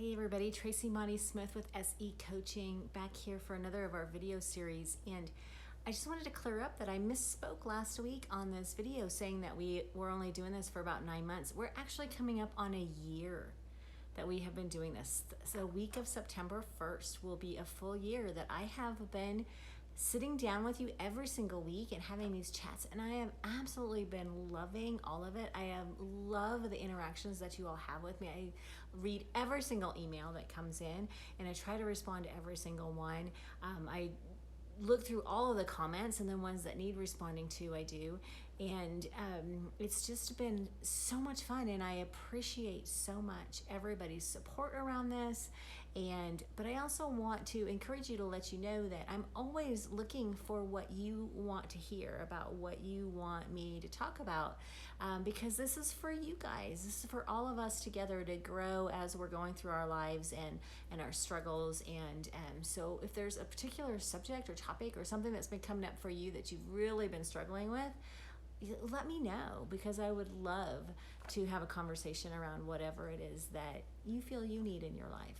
Hey everybody, Tracy Monty Smith with SE Coaching back here for another of our video series. And I just wanted to clear up that I misspoke last week on this video saying that we were only doing this for about 9 months. We're actually coming up on a year that we have been doing this. So week of September 1st will be a full year that I have been sitting down with you every single week and having these chats, and I have absolutely been loving all of it. I love the interactions that you all have with me. I read every single email that comes in and I try to respond to every single one. I look through all of the comments, and the ones that need responding to I do, and it's just been so much fun, and I appreciate so much everybody's support around this. But I also want to encourage you to let you know that I'm always looking for what you want to hear about, what you want me to talk about, because this is for you guys. This is for all of us together to grow as we're going through our lives and our struggles. And so if there's a particular subject or topic or something that's been coming up for you that you've really been struggling with, let me know, because I would love to have a conversation around whatever it is that you feel you need in your life.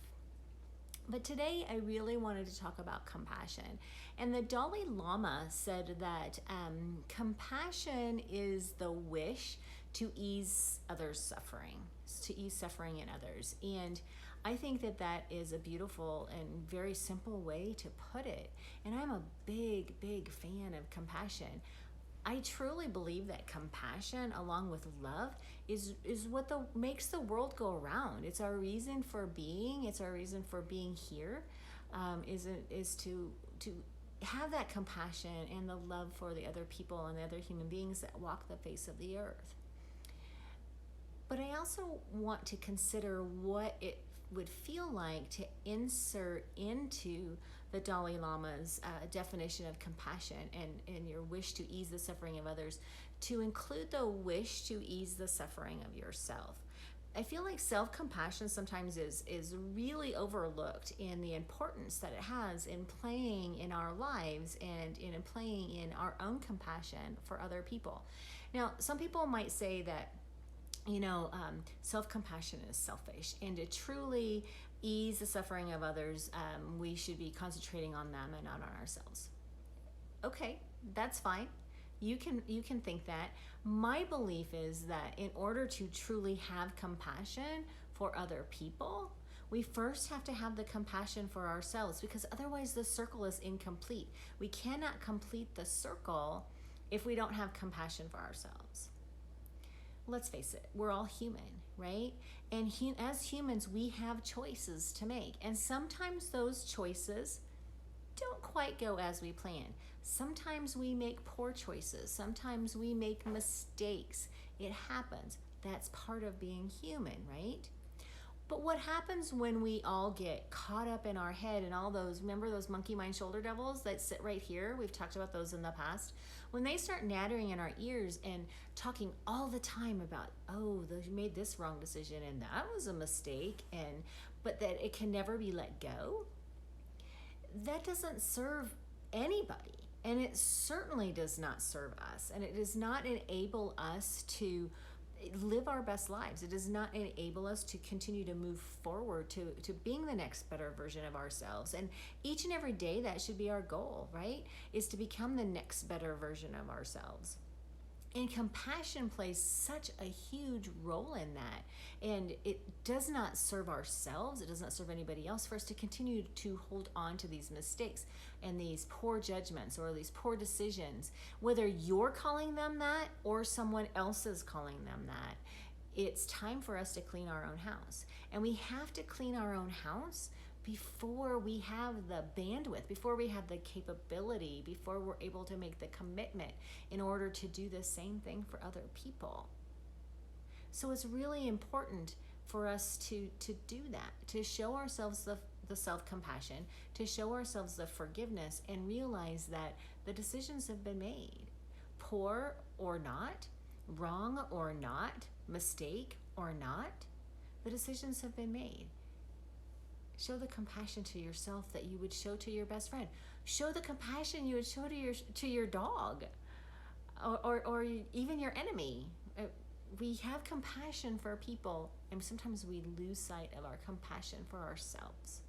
But today I really wanted to talk about compassion. And the Dalai Lama said that compassion is the wish to ease others' suffering, to ease suffering in others. And I think that that is a beautiful and very simple way to put it. And I'm a big, big fan of compassion. I truly believe that compassion, along with love, is what makes the world go around. It's our reason for being. It's our reason for being here. Is to have that compassion and the love for the other people and the other human beings that walk the face of the earth. But I also want to consider what it would feel like to insert into the Dalai Lama's definition of compassion and your wish to ease the suffering of others, to include the wish to ease the suffering of yourself. I feel like self-compassion sometimes is really overlooked in the importance that it has in playing in our lives and in playing in our own compassion for other people. Now, some people might say that, self-compassion is selfish, and to truly ease the suffering of others, we should be concentrating on them and not on ourselves. Okay, that's fine. You can think that. My belief is that in order to truly have compassion for other people, we first have to have the compassion for ourselves, because otherwise the circle is incomplete. We cannot complete the circle if we don't have compassion for ourselves. Let's face it, we're all human, right? And as humans, we have choices to make. And sometimes those choices don't quite go as we plan. Sometimes we make poor choices. Sometimes we make mistakes. It happens. That's part of being human, right? But what happens when we all get caught up in our head and all those, remember those monkey mind shoulder devils that sit right here? We've talked about those in the past. When they start nattering in our ears and talking all the time about, oh, you made this wrong decision and that was a mistake, but that it can never be let go, that doesn't serve anybody. And it certainly does not serve us. And it does not enable us to live our best lives. It does not enable us to continue to move forward to being the next better version of ourselves. And each and every day, that should be our goal, right? Is to become the next better version of ourselves. And compassion plays such a huge role in that. And it does not serve ourselves, it does not serve anybody else for us to continue to hold on to these mistakes and these poor judgments or these poor decisions, whether you're calling them that or someone else is calling them that. It's time for us to clean our own house. And we have to clean our own house before we have the bandwidth, before we have the capability, before we're able to make the commitment in order to do the same thing for other people. So it's really important for us to do that, to show ourselves the self-compassion, to show ourselves the forgiveness, and realize that the decisions have been made. Poor or not, wrong or not, mistake or not, the decisions have been made. Show the compassion to yourself that you would show to your best friend. Show the compassion you would show to your dog, or even your enemy. we have compassion for people, and sometimes we lose sight of our compassion for ourselves.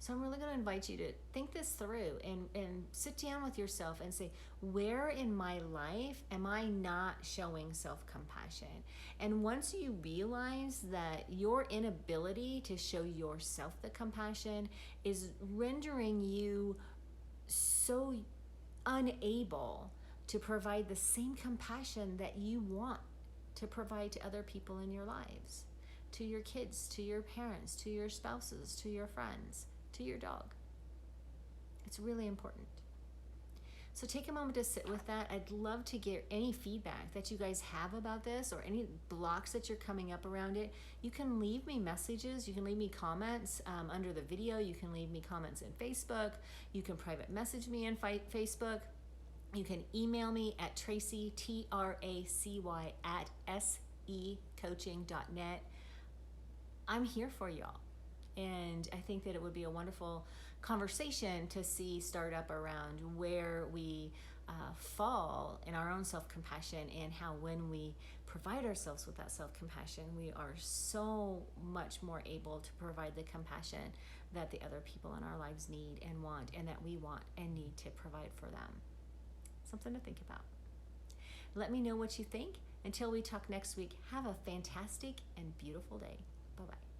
So I'm really going to invite you to think this through and sit down with yourself and say, where in my life am I not showing self-compassion? And once you realize that your inability to show yourself the compassion is rendering you so unable to provide the same compassion that you want to provide to other people in your lives, to your kids, to your parents, to your spouses, to your friends, to your dog. It's really important. So take a moment to sit with that. I'd love to get any feedback that you guys have about this or any blocks that you're coming up around it. You can leave me messages. You can leave me comments under the video. You can leave me comments in Facebook. You can private message me in Facebook. You can email me at Tracy, TRACY, at secoaching.net. I'm here for y'all. And I think that it would be a wonderful conversation to start up around where we fall in our own self-compassion, and how when we provide ourselves with that self-compassion, we are so much more able to provide the compassion that the other people in our lives need and want, and that we want and need to provide for them. Something to think about. Let me know what you think. Until we talk next week, have a fantastic and beautiful day. Bye-bye.